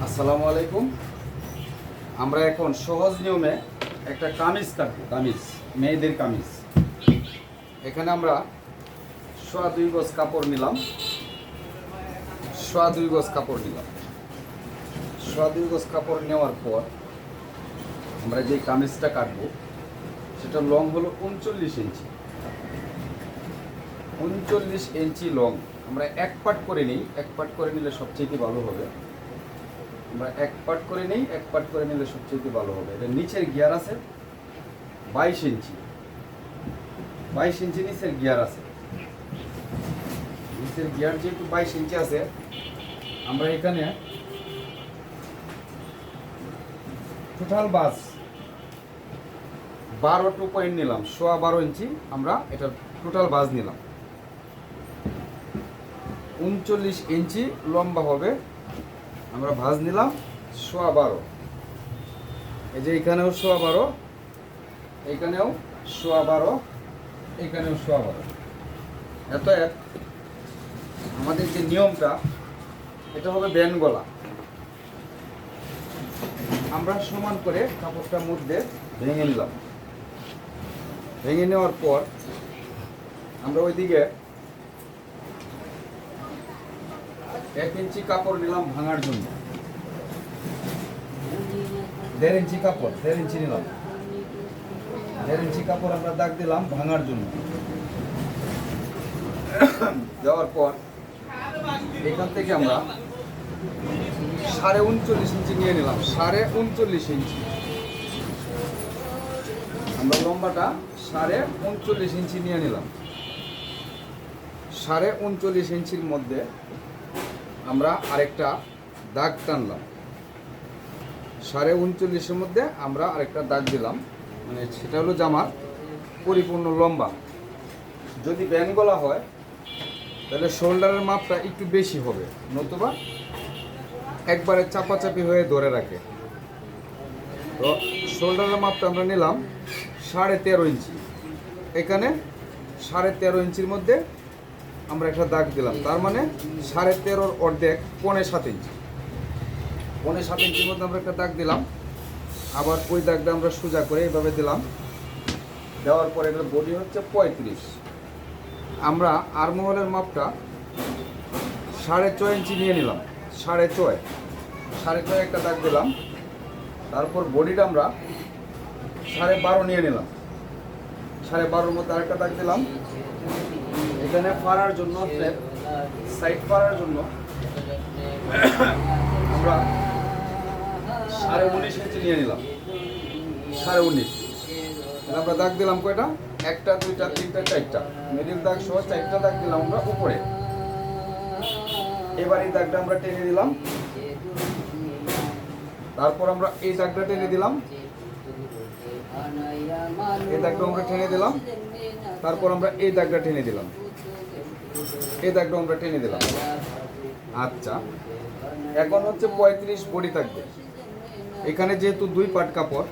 আসসালামু আলাইকুম। আমরা এখন সহজ নিয়মে একটা কামিজ কাটবো। কামিজ, মেয়েদের কামিজ। এখানে আমরা 2.5 গজ কাপড় নিলাম। 2.5 গজ কাপড় নিলাম। 2.5 গজ কাপড় নেওয়ার পর আমরা যে কামিজটা কাটবো সেটা লং হলো 39 ইঞ্চি। 39 ইঞ্চি লং। আমরা এক পার্ট করে নিই, এক পার্ট করে নিলে সবচেয়ে ভালো হবে। আমরা এক পার্ট করে নিই, এক পার্ট করে নিলে সবচেয়ে ভালো হবে। এটা নিচের গিয়ার আছে 22 ইঞ্চি। 22 ইঞ্চি নিচের গিয়ার আছে। নিচের গিয়ার যেহেতু 22 ইঞ্চি আছে, আমরা এখানে টোটাল বাস 12 পয়েন্ট নিলাম। 12.5 ইঞ্চি আমরা এটার টোটাল বাস নিলাম। 39 ইঞ্চি লম্বা হবে। আমরা ভাঁজ নিলাম 12.5। এই যে এখানেও 12.5, এইখানেও 12.5, এইখানেও 12.5। এত এক আমাদের যে নিয়মটা, এটা হবে ব্যান গলা। আমরা সমান করে কাপড়টার মধ্যে ভেঙে নিলাম। ভেঙে নেওয়ার পর আমরা ওইদিকে 1 ইঞ্চি কাপড় নিলাম ভাঙার জন্য। 1.5 ইঞ্চি কাপড়, 1.5 ইঞ্চি নিলাম। 1.5 ইঞ্চি কাপড় আমরা দাগ দিলাম ভাঙার জন্য। দেওয়ার পর এখান থেকে আমরা 39.5 ইঞ্চি নিয়ে নিলাম। 39.5 ইঞ্চি আমরা লম্বাটা 39.5 ইঞ্চি নিয়ে নিলাম। 39.5 ইঞ্চির মধ্যে আমরা আরেকটা দাগ টানলাম। 39.5-এর মধ্যে আমরা আরেকটা দাগ দিলাম, মানে সেটা হলো জামার পরিপূর্ণ লম্বা। যদি ব্যান গলা হয় তাহলে শোল্ডারের মাপটা একটু বেশি হবে, নতুবা একবারে চাপাচাপি হয়ে ধরে রাখে। তো শোল্ডারের মাপটা আমরা নিলাম 13.5 ইঞ্চি। এখানে 13.5 ইঞ্চির মধ্যে আমরা একটা দাগ দিলাম, তার মানে 13.5-এর অর্ধেক 7.5 ইঞ্চি। 7.5 ইঞ্চির মধ্যে আমরা একটা দাগ দিলাম। আবার ওই দাগটা আমরা সোজা করে এইভাবে দিলাম। দেওয়ার পরে এটার বডি হচ্ছে 35। আমরা আর্মহোলের মাপটা 6.5 ইঞ্চি নিয়ে নিলাম। 6.5 একটা দাগ দিলাম। তারপর বডিটা আমরা 12.5 নিয়ে নিলাম। 12.5-এর মধ্যে আরেকটা দাগ দিলাম। এখানে ফাড়ার জন্য, সাইড ফাড়ার জন্য আমরা 19.5 ইঞ্চি নিয়ে নিলাম। 19.5 আমরা দাগ দিলাম কয়টা? 1, 2, 3, 4টা মিডিল দাগ সহ 4টা দাগ দিলাম আমরা উপরে। এবার এই দাগটা আমরা টেনে দিলাম। তারপর আমরা এই দাগটা টেনে দিলাম। এই দাগটা আমরা টেনে দিলাম। তারপর আমরা এই দাগটা টেনে দিলাম। এই দাগটা আমরা টেনে দিলাম। আচ্ছা, এখন হচ্ছে 35 বডি থাকবে। এখানে যেহেতু 2 পার্ট কাপড়,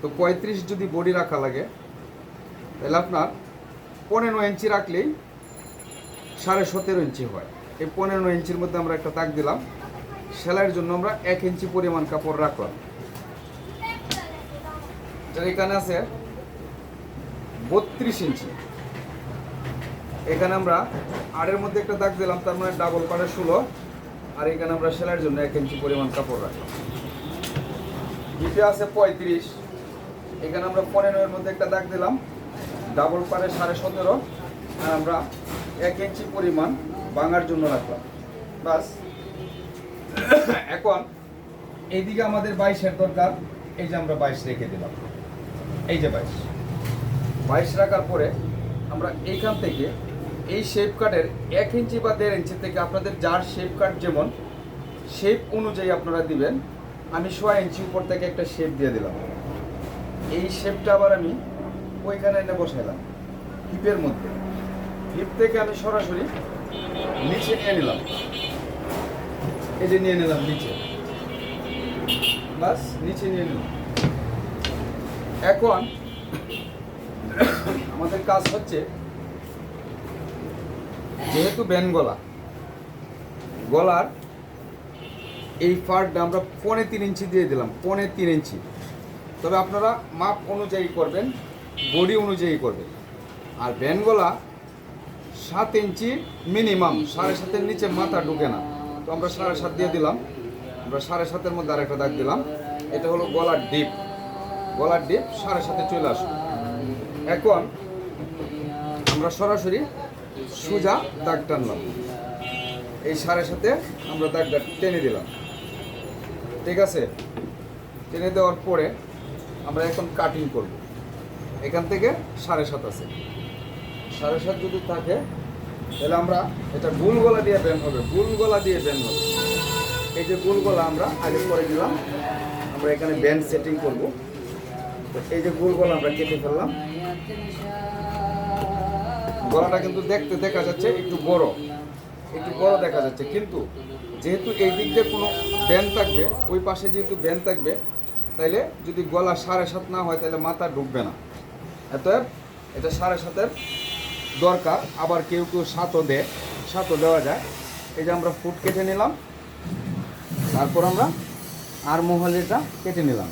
তো 35 যদি বডি রাখা লাগে তাহলে আপনার 15 ইঞ্চি রাখলেই 17.5 ইঞ্চি হয়। এই 15 ইঞ্চির মধ্যে আমরা একটা দাগ দিলাম। সেলাইয়ের জন্য আমরা 1 ইঞ্চি পরিমাণ কাপড় রাখলাম। এখানে আছে 32 ইঞ্চি। এখানে আমরা 8-এর মধ্যে একটা দাগ দিলাম, তার মানে ডাবল পাড়ে 16। আর এখানে আমরা সেলাইয়ের জন্য 1 ইঞ্চি পরিমাণ কাপড় রাখলাম। হিপে আছে 35। এখানে আমরা 15-এর মধ্যে একটা দাগ দিলাম, ডাবল পাড়ে 17.5। আর আমরা 1 ইঞ্চি পরিমাণ ভাঙার জন্য রাখলাম। বাস। এখন এইদিকে আমাদের 22-এর দরকার। এই যে আমরা 22 রেখে দিলাম। এই যে 22 রাখার পরে আমরা এইখান থেকে এই শেপ কাটের 1 ইঞ্চি বা 1.5 ইঞ্চি থেকে আপনাদের যার শেপ কাট যেমন শেপ অনুযায়ী আপনারা দিবেন। আমি 6 ইঞ্চি উপর থেকে একটা শেপ দিয়ে দিলাম। এই শেপটা আবার আমি ওইখানে এনে বসাইলাম হিপের মধ্যে। হিপ থেকে আমি সরাসরি নিচে নিয়ে নিলাম। এই যে নিয়ে নিলাম নিচে। বাস, নিচে নিয়ে নিলাম। এখন আমাদের কাজ হচ্ছে, যেহেতু ব্যান গলা, গলার এই পার্টটা আমরা 3.25 ইঞ্চি দিয়ে দিলাম, 3.25 ইঞ্চি। তবে আপনারা মাপ অনুযায়ী করবেন, বডি অনুযায়ী করবেন। আর ব্যান্ড গলা 7 ইঞ্চি মিনিমাম, 7.5-এর নিচে মাথা ঢুকে না। তো আমরা 7.5 দিয়ে দিলাম। আমরা 7.5-এর মধ্যে আরেকটা দাগ দিলাম। এটা হলো গলার ডিপ, গলার ডিপ 7.5-এ চলে আসবে। এখন আমরা সরাসরি সোজা দাগ টানলাম, এই 7.5-এ আমরা দাগটা টেনে দিলাম। ঠিক আছে, টেনে দেওয়ার পরে আমরা এখন কাটিং করব। এখান থেকে 7.5 আছে, 7.5 যদি থাকে তাহলে আমরা এটা গোল গলা দিয়ে ব্যান্ড হবে, গোল গলা দিয়ে ব্যান্ড হবে। এই যে গোল গলা আমরা আগে করে দিলাম, আমরা এখানে ব্যান্ড সেটিং করব। তো এই যে গোল গলা আমরা কেটে ফেললাম। গলাটা কিন্তু দেখতে দেখা যাচ্ছে একটু বড় দেখা যাচ্ছে, কিন্তু যেহেতু এই দিক দিয়ে কোনো ব্যান্ড থাকবে, ওই পাশে যেহেতু ব্যান্ড থাকবে, তাইলে যদি গলা 7.5 না হয় তাহলে মাথা ঢুকবে না। অতএব এটা 7.5-এর দরকার। আবার কেউ কেউ 7ও দেয়, 7ও দেওয়া যায়। এই যে আমরা ফুট কেটে নিলাম, তারপর আমরা আর মহলেটা কেটে নিলাম।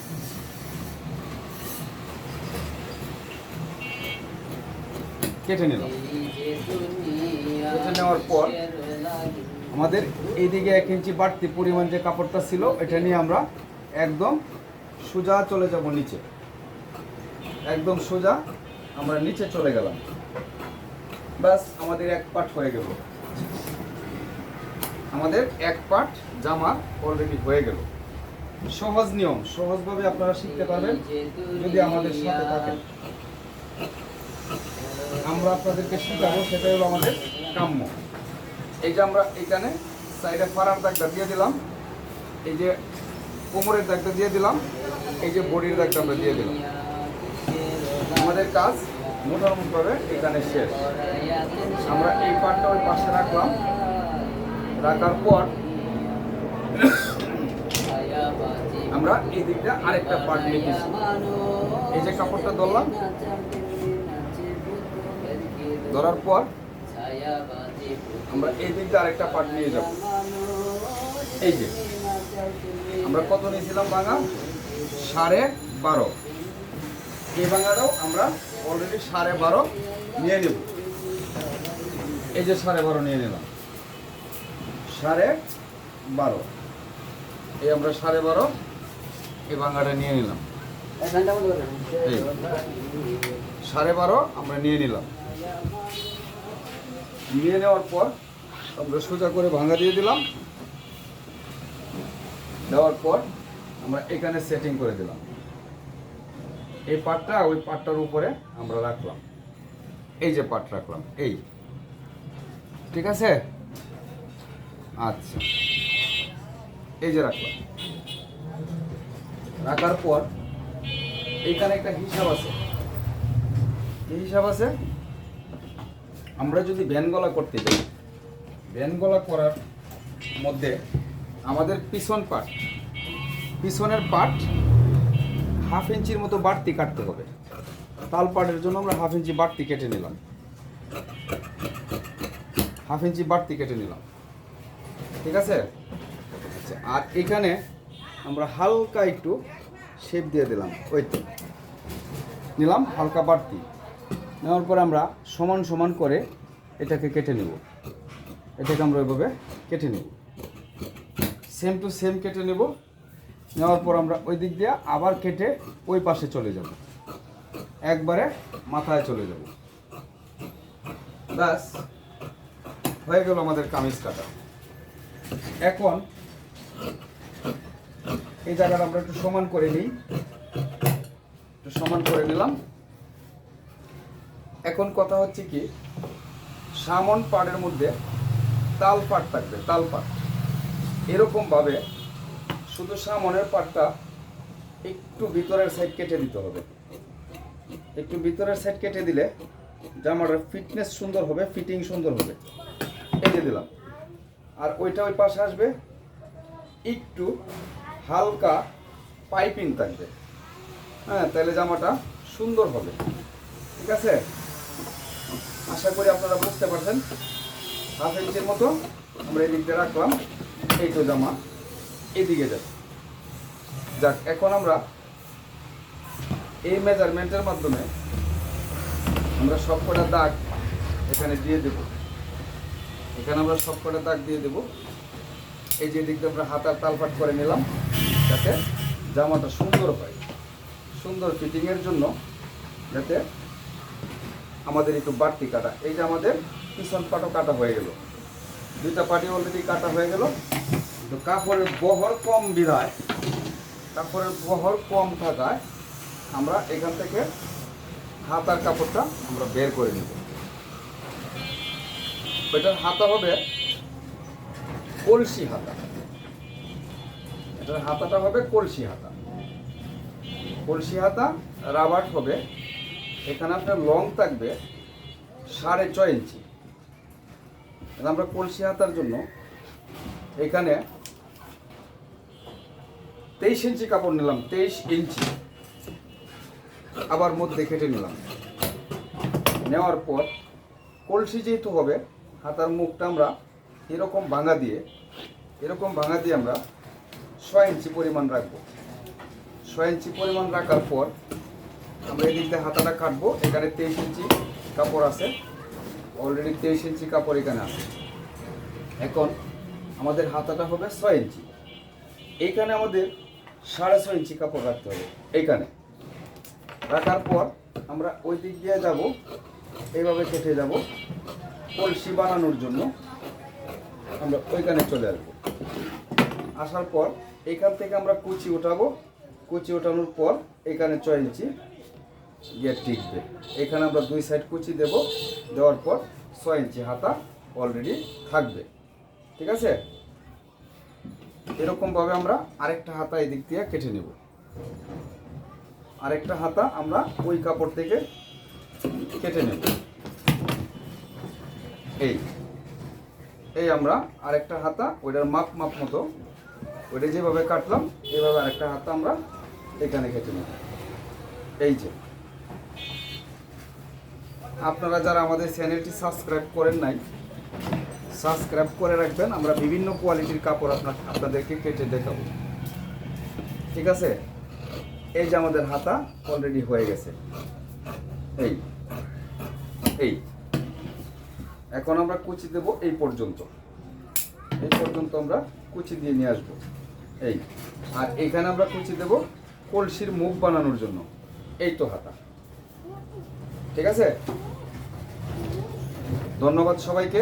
কেটে নেওয়ার পর আমাদের এইদিকে 1 ইঞ্চি বাড়তি পরিমাণ যে কাপড়টা ছিল, এটা নিয়ে আমরা একদম সোজা চলে যাব নিচে, একদম সোজা আমরা নিচে চলে গেলাম। ব্যাস আমাদের এক পার্ট হয়ে গেল, আমাদের এক পার্ট জামা অলরেডি হয়ে গেল। সহজ নিয়ম, সহজভাবে আপনারা শিখতে পারবেন যদি আমাদের সাথে থাকেন। আমরা আপনাদেরকে শিখাবো, সেটাই হলো আমাদের কাম্য। এই যে আমরা এখানে সাইডে ফাড়ার দাগটা দিয়ে দিলাম, এই যে কোমরের দাগটা দিয়ে দিলাম, এই যে বডির দাগটা আমরা দিয়ে দিলাম। আমাদের কাজ মোটামুটিভাবে এখানে শেষ। আমরা এই পার্টটা ওই পাশে রাখলাম, রাখার পর আমরা এই দিকটা আরেকটা পার্ট নিয়েছি। এই যে কাপড়টা ধরলাম, ধরার পর আমরা এই দিকটা আরেকটা পার্ট নিয়ে যাব। এই যে আমরা কত নিয়েছিলাম ভাঙা, 12.5। এই ভাঙাটাও আমরা অলরেডি 12.5 নিয়ে নেব। এই যে 12.5 নিয়ে নিলাম, 12.5। এই আমরা 12.5 এই ভাঙাটা নিয়ে নিলাম, 12.5 আমরা নিয়ে নিলাম। নিয়ে নেওয়ার পর আমরা সোজা করে ভাঙা দিয়ে দিলাম। দেওয়ার পর আমরা এখানে সেটিং করে দিলাম। এই পাটটা ওই পাটটার উপরে আমরা রাখলাম, এই যে পাট রাখলাম, এই ঠিক আছে। আচ্ছা, এই যে রাখলাম। রাখার পর এইখানে একটা হিসাব আছে, এই হিসাব আছে। আমরা যদি ভ্যান গলা করতে যাই, ভ্যান গলা করার মধ্যে আমাদের পিছনের পার্ট 1/2 ইঞ্চির মতো বাড়তি কাটতে হবে। তাল পাটের জন্য আমরা 1/2 ইঞ্চি বাড়তি কেটে নিলাম, 1/2 ইঞ্চি বাড়তি কেটে নিলাম। ঠিক আছে। আচ্ছা, আর এখানে আমরা হালকা একটু শেপ দিয়ে দিলাম, ওই তো নিলাম হালকা বাড়তি। নেওয়ার পর আমরা সমান সমান করে এটাকে কেটে নেব। এটাকে আমরা ওইভাবে কেটে নেব, সেম টু সেম কেটে নেব। নেওয়ার পর আমরা ওই দিক দিয়ে আবার কেটে ওই পাশে চলে যাব, একবারে মাথায় চলে যাব। ব্যাস হয়ে গেল আমাদের কামিজ কাটা। এখন এই জায়গাটা আমরা একটু সমান করে নিই, একটু সমান করে নিলাম। এখন কথা হচ্ছে কি, সামন পাড়ের মধ্যে তাল পাট থাকবে, তাল পাট এরকম ভাবে শুধু সামনের পাটটা একটু ভিতরের সাইড কেটে দিতে হবে। একটু ভিতরের সাইড কেটে দিলে জামাটার ফিটনেস সুন্দর হবে, ফিটিং সুন্দর হবে। এই যে দিলাম। আর ওইটা ওই পাশে আসবে, একটু হালকা পাইপিং থাকবে, হ্যাঁ, তাহলে জামাটা সুন্দর হবে। ঠিক আছে, আশা করি আপনারা বুঝতে পারছেন। 1/2 ইঞ্চির মতো আমরা এই দিকটা রাখলাম। এই তো জামা এদিকে যাবে। যাক, এখন আমরা এই মেজারমেন্টের মাধ্যমে আমরা সবকটা দাগ এখানে দিয়ে দেব। এখানে আমরা সবকটা দাগ দিয়ে দেব। এই যে দিক দিয়ে আমরা হাতার তালপাট করে নিলাম, যাতে জামাটা সুন্দর হয়। সুন্দর ফিটিংয়ের জন্য যাতে আমাদের একটু বাড়তি কাটা। এই যে আমাদের পিছন পাটও কাটা হয়ে গেল, দুইটা পাটি অলরেডি কাটা হয়ে গেল। তো কাপড়ের বহর কম বিধায়, কাপড়ের বহর কম থাকায় আমরা এখান থেকে হাতার কাপড়টা আমরা বের করে নেব। এটার হাতা হবে কলসি হাতা। এটার হাতাটা হবে কলসি হাতা। কলসি হাতা রাবার হবে। এখানে আপনার লং থাকবে 6.5 ইঞ্চি। আমরা কলসি হাতার জন্য এখানে 23 ইঞ্চি কাপড় নিলাম, 23 ইঞ্চি আবার মধ্যে কেটে নিলাম। নেওয়ার পর কলসি যেহেতু হবে, হাতার মুখটা আমরা এরকম ভাঙা দিয়ে আমরা 6 ইঞ্চি পরিমাণ রাখবো। 6 ইঞ্চি পরিমাণ রাখার পর আমরা এদিক দিয়ে হাতাটা কাটবো। এখানে 23 ইঞ্চি কাপড় আছে, অলরেডি 23 ইঞ্চি কাপড় এখানে আছে। এখন আমাদের হাতাটা হবে 6 ইঞ্চি। এইখানে আমাদের 6.5 ইঞ্চি কাপড় রাখতে হবে। এইখানে রাখার পর আমরা ওই দিক দিয়ে যাব, এইভাবে কেটে যাব। কলসি বানানোর জন্য আমরা ওইখানে চলে আসবো। আসার পর এইখান থেকে আমরা কুচি উঠাবো। কুচি ওঠানোর পর এখানে 6 ইঞ্চি গিয়ে টিকবে। এখানে আমরা 2 সাইড কুচি দেব। দেওয়ার পর 6 ইঞ্চি হাতা অলরেডি থাকবে। ঠিক আছে, এরকমভাবে আমরা আরেকটা হাতা এদিক দিয়ে কেটে নেব। আরেকটা হাতা আমরা ওই কাপড় থেকে কেটে নেব। এই আমরা আরেকটা হাতা ওইটার মাপ মতো, ওইটা যেভাবে কাটলাম এইভাবে আরেকটা হাতা আমরা এখানে কেটে নেব। এই যে আপনারা যারা আমাদের চ্যানেলটি সাবস্ক্রাইব করেন নাই, সাবস্ক্রাইব করে রাখবেন। আমরা বিভিন্ন কোয়ালিটির কাপড় আপনাদেরকে কেটে দেখাবো। ঠিক আছে, এই যে আমাদের হাতা অলরেডি হয়ে গেছে। এই এখন আমরা কুচি দেব এই পর্যন্ত আমরা কুচি দিয়ে নিয়ে আসবো। আর এখানে আমরা কুচি দেব কলসির মুখ বানানোর জন্য। এই তো হাতা। ঠিক আছে, ধন্যবাদ সবাইকে।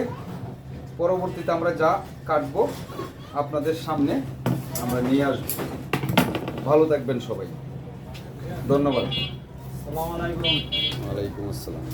পরবর্তীতে আমরা যা কাটবো আপনাদের সামনে আমরা নিয়ে আসবো। ভালো থাকবেন সবাই, ধন্যবাদ। আসসালামু আলাইকুম। ওয়ালাইকুম আসসালাম।